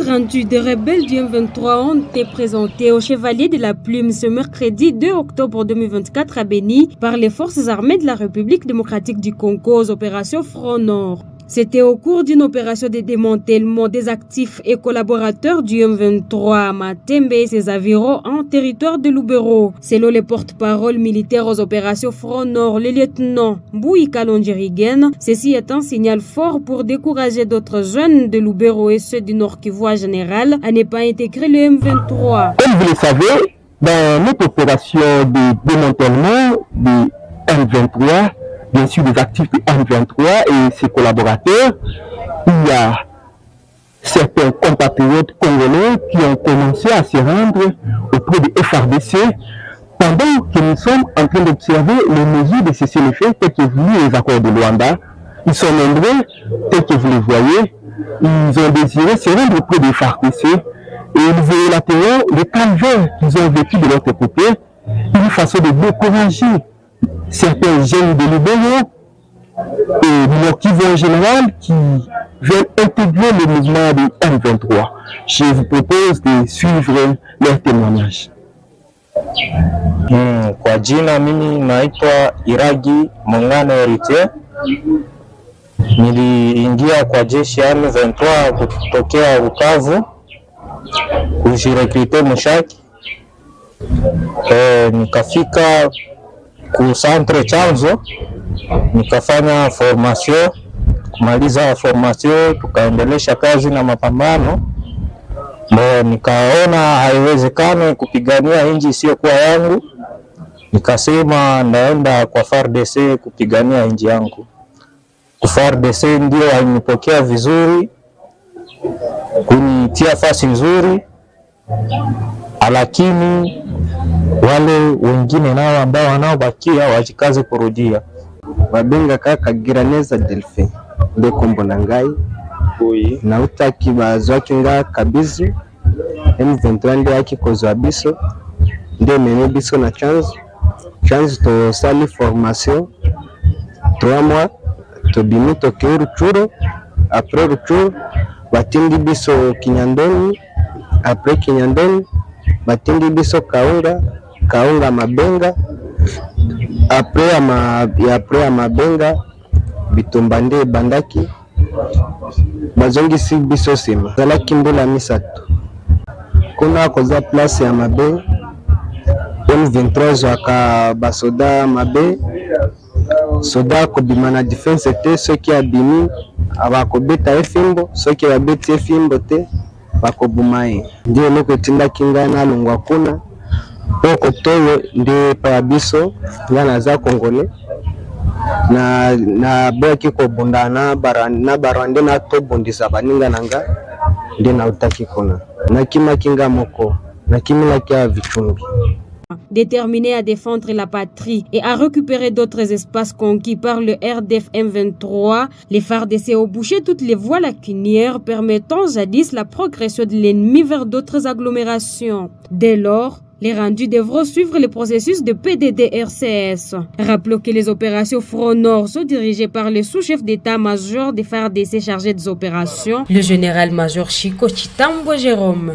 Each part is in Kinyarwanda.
rendu des rebelles du M23 ont été présentés au Chevalier de la Plume ce mercredi 2 octobre 2024 à Béni par les forces armées de la République démocratique du Congo aux opérations Front Nord. C'était au cours d'une opération de démantèlement des actifs et collaborateurs du M23 à Matembe et ses environs en territoire de Lubero. Selon les porte-parole militaires aux opérations Front Nord, le lieutenant Mbouyi Kalonjirigen, ceci est un signal fort pour décourager d'autres jeunes de Lubero et ceux du Nord Kivu en général à ne pas intégrer le M23. Comme vous le savez, dans notre opération de démantèlement du M23, bien sûr des actifs du M23 et ses collaborateurs, il y a certains compatriotes congolais qui ont commencé à se rendre auprès du FARDC pendant que nous sommes en train d'observer les mesures de cessez-le-feu telles que voulu les accords de Luanda. Ils sont nombreux, tels que vous les voyez, ils ont désiré se rendre auprès du FARDC et ils relateront le calvaire qu'ils ont vécu de leur côté, une façon de décourager certains jeunes de Lubero et du Nord Kivu en général qui veulent intégrer le mouvement du M23. Je vous propose de suivre leur témoignage. Kwa jina mimi naitwa Iragi Mongano Erite. Niliingia kwa jeshi ya M23 kutokea Bukavu kujirekrute Mushaki. Nikafika ku centre chanzo, nikafanya formation, kumaliza formation tukaendelesha kazi na mapambano. Nikaona haiwezekani kupigania nchi sio kwa yangu, nikasema naenda kwa FARDC kupigania nchi yangu. Kwa FARDC ndio walinipokea vizuri, kunitia fasi nzuri, lakini wale wengine nao ambao wanaobakia wajikaze kurudia. Babenga kaka Giraneza Delphin nde kombo nangai na utaki bazwaki nga kabizu M23 nde yaki kozwa biso nde mene biso na chance to sali formation 3 mois to bimi to Ruchuru. Après Ruchuru batindi biso Kinyandoni, après Kinyandoni batindi biso Kaunga Mabenga, après Mabenga Bitumba nde bandaki bazongi si biso sima zalaki mbula misatu kuna koza place ya mabe M23 zwaka basoda mabe soda ko bimana defense te soki abimi abakobeta efimbo soki babeti efimbo te bakobumaye ndio loko tinda kinga na lungwa kuna poko toyo nde pa biso ngana za Kongole na boki ko bundana barande na to bundisa baninga nanga nde na utaki kuna na kima kinga moko na kimila kia vichungi. Déterminés à défendre la patrie et à récupérer d'autres espaces conquis par le RDF M23, les FARDC ont bouché toutes les voies lacunières permettant jadis la progression de l'ennemi vers d'autres agglomérations. Dès lors, les rendus devront suivre le processus de PDD-RCS. Rappelons que les opérations Front Nord sont dirigées par le sous-chef d'état-major des FARDC chargé des opérations, le général-major Chico Chitambo Jérôme.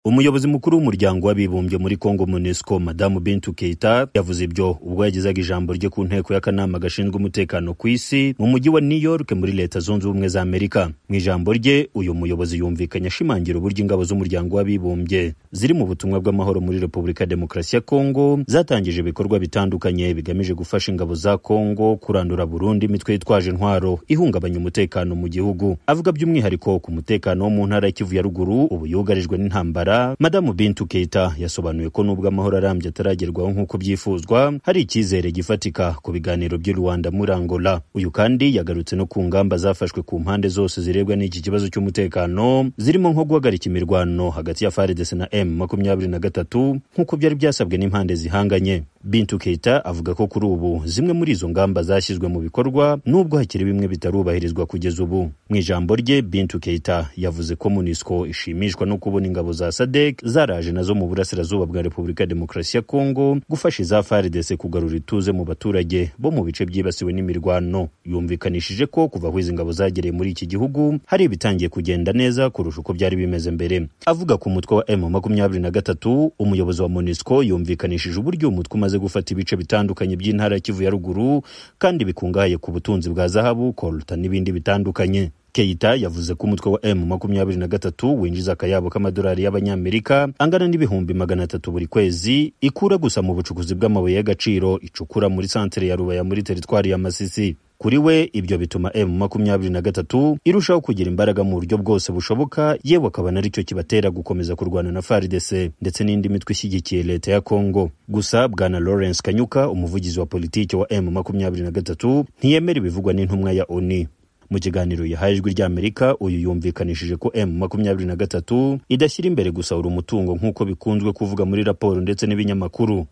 Umuyobozi mukuru w'umuryango w'abibumbye muri Kongo MONUSCO Madamu Bintou Keita yavuze ibyo ubwo yagezaga ijambo rye ku nteko y'akanama gashinzwe umutekano ku isi mu mujyi wa New York muri Leta Zunze Ubumwe za Amerika. Mu ijambo rye uyu muyobozi yumvikanye ashimangira uburyo ingabo z'umuryango w'abibumbye ziri mu butumwa bw'amahoro muri Repubulika Demokarasi ya Kongo zatangije ibikorwa bitandukanye bigamije gufasha ingabo za Kongo kurandura Burundi imitwe yitwaje intwaro ihungabanya umutekano mu gihugu. Avuga by'umwihariko ku mutekano wo mu ntara ya Kivu ya ruguru ubu yugarijwe n'intambara Angola, Madamu Bintou Keita yasobanuye ko nubwo amahoro arambye ataragerwaho nk'uko byifuzwa, hari icyizere gifatika ku biganiro by'u Rwanda muri Angola. Uyu kandi yagarutse no ku ngamba zafashwe ku mpande zose zirebwa n'iki kibazo cy'umutekano, zirimo nko guhagarika imirwano hagati ya FARDC na M23 nk'uko byari byasabwe n'impande zihanganye. Bintou Keita avuga ko kuri ubu zimwe muri izo ngamba zashyizwe mu bikorwa nubwo hakiri bimwe bitarubahirizwa kugeza ubu. Mu ijambo rye, Bintou Keita yavuze ko MONUSCO ishimishwa no kubona ingabo za SADC zaraje nazo mu burasirazuba bwa Repubulika ya Demokarasi ya Kongo gufasha iza FARDC kugarura ituze mu baturage bo mu bice byibasiwe n'imirwano. Yumvikanishije ko kuva aho izi ngabo zagereye muri iki gihugu hari ibitangiye kugenda neza kurusha uko byari bimeze mbere. Avuga ku mutwe wa M23, umuyobozi wa MONUSCO yumvikanishije uburyo umutwe umaze gufata ibice bitandukanye by'intara ya Kivu ya ruguru kandi bikungahaye ku butunzi bwa zahabu, kolta n'ibindi bitandukanye. Keita yavuze ko umutwe wa M23 winjiza akayabo k'amadolari y'abanyamerika angana n'ibihumbi 300 buri kwezi, ikura gusa mu bucukuzi bw'amabuye y'agaciro icukura muri santere ya Rubaya muri teritwari ya Masisi. Kuri we ibyo bituma M23 irushaho kugira imbaraga mu buryo bwose bushoboka, yewe akaba ari cyo kibatera gukomeza kurwana na FARDC ndetse n'indi mitwe ishyigikiye leta ya Kongo. Gusa Bwana Lawrence Kanyuka, umuvugizi wa politiki wa M23, ntiyemera ibivugwa n'intumwa ya ONU. Mu kiganiro yahaye Ijwi ry'Amerika, uyu yumvikanishije ko M23 idashyira imbere gusahura umutungo nk'uko bikunzwe kuvuga muri raporo ndetse n'ibinyamakuru.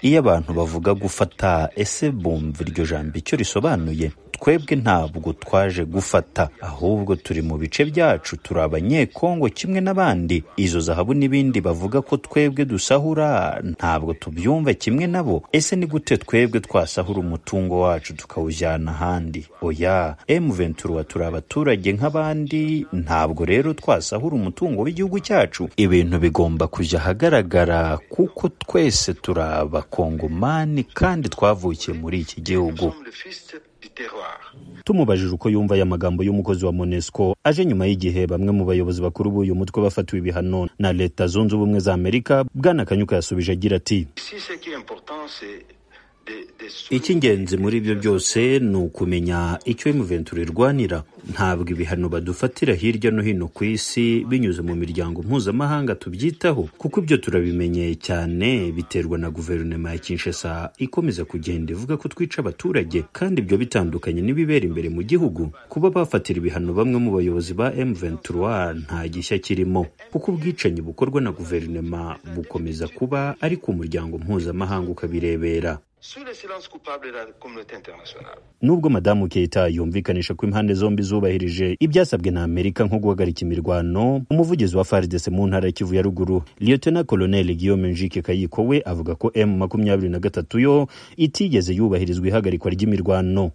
Iyo abantu bavuga gufata, ese bumva iryo jambo icyo risobanuye? Twebwe ntabwo twaje gufata, ahubwo turi mu bice byacu, turi abanyekongo kimwe n'abandi. Izo zahabu n'ibindi bavuga ko twebwe dusahura, ntabwo tubyumva kimwe nabo. Ese ni gute twebwe twasahura umutungo wacu tukawujyana ahandi? Oya, M23 turi abaturage nk'abandi, ntabwo rero twasahura umutungo w'igihugu cyacu. Ibintu bigomba kujya ahagaragara kuko twese turi abakongomani kandi twavukiye muri iki gihugu. Tumubajije uko yumva aya magambo y'umukozi wa MONUSCO aje nyuma y'igihe bamwe mu bayobozi bakuru b'uyu mutwe bafatiwe ibihano na Leta Zunze Ubumwe za Amerika, Bwana Kanyuka yasubije agira ati: icy'ingenzi muri ibyo byose ni ukumenya icyo M23 irwanira. Ntabwo ibihano badufatira hirya no hino ku isi binyuze mu miryango mpuzamahanga tubyitaho, kuko ibyo turabimenyeye cyane, biterwa na guverinoma ya Kinshasa ikomeza kugenda ivuga ko twica abaturage, kandi ibyo bitandukanye n'ibibera imbere mu gihugu. Kuba bafatira ibihano bamwe mu bayobozi ba M23 nta gishya kirimo, kuko ubwicanyi bukorwa na guverinoma bukomeza kuba, ariko umuryango mpuzamahanga ukabirebera. Nubwo Madamu Keita yumvikanisha ko impande zombi zubahirije ibyasabwe na Amerika nko guhagarika imirwano, umuvugizi wa FARDC mu ntara ya Kivu ya ruguru, Lieutenant Colonel Guillaume Njike Kayiko, we avuga ko M23 yo itigeze yubahirizwa ihagarikwa ry'imirwano.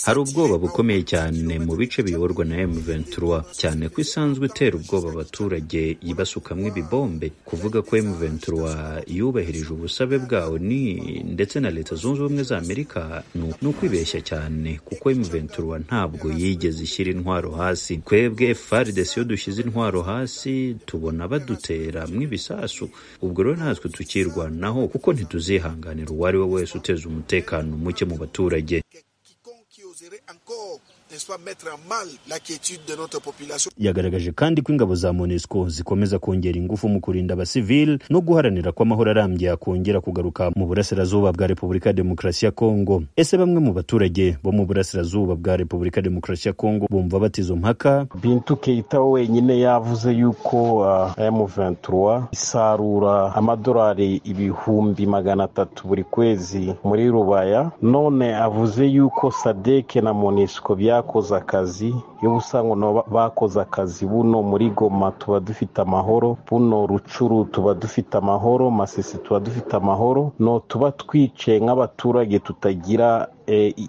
Hari ubwoba bukomeye cyane mu bice biyoborwa na M23, cyane ko isanzwe itera ubwoba abaturage ibasukamwe ibibombe. Kuvuga ko M23 yubahirije ubusabe bwawo ndetse na Leta Zunze Ubumwe za Amerika ni ukwibeshya cyane, kuko M23 ntabwo yigeze ishyira intwaro hasi. Twebwe FARDC yo dushyize intwaro hasi tubona badutera mw'ibisasu, ubwo rero natwe tukirwanaho, kuko ntituzihanganira uwo ari we wese uteza umutekano muke mu baturage. Yagaragaje kandi ko ingabo za MONUSCO zikomeza kongera ingufu mu kurinda abasivili no guharanira ko amahoro arambye yakongera kugaruka mu burasirazuba bwa Repubulika ya Demokarasi ya Kongo. Ese bamwe mu baturage bo mu burasirazuba bwa Repubulika ya Demokarasi ya Kongo bumva batizo mpaka? Bintou Keita wenyine yavuze yuko M23 isarura amadolari 300 buri kwezi muri Rubaya. None avuze yuko SADC na MONUSCO byakoze akazi, yo busango bakoze akazi. Buno muri Goma tuba dufite amahoro, buno Rucuru tuba dufite amahoro, Masisi tuba dufite amahoro, no tuba twice nk'abaturage tutagira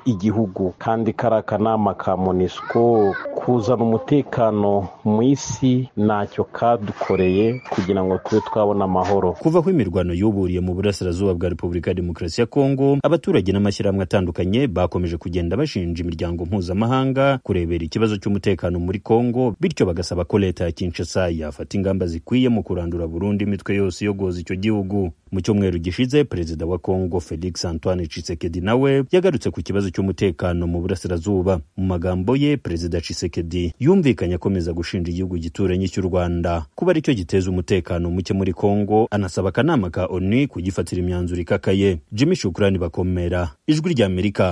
igihugu. Kandi karakanama ka MONUSCO kuzana umutekano mu isi ntacyo kadukoreye kugira ngo tube twabona amahoro. Kuva aho imirwano yuburiye mu burasirazuba bwa Repubulika ya Demokarasi ya Kongo, abaturage n'amashyirahamwe atandukanye bakomeje kugenda bashinja imiryango mpuzamahanga kurebera ikibazo cy'umutekano muri Kongo, bityo bagasaba ko Leta ya Kinshasa yafata ingamba zikwiye mu kurandura burundu imitwe yose yogoza icyo gihugu. Mu cyumweru gishize perezida wa Kongo Felix Antoine Tshisekedi nawe yagarutse ku kibazo cy'umutekano mu burasirazuba. Mu magambo ye, perezida Tshisekedi yumvikanye akomeza gushinja igihugu gituranyi cy'u Rwanda kuba aricyo giteza umutekano muke muri Kongo, anasaba akanama ka ONU kugifatira imyanzuro ikakaye. Jimmy Shukrani Bakomera, Ijwi ry'Amerika,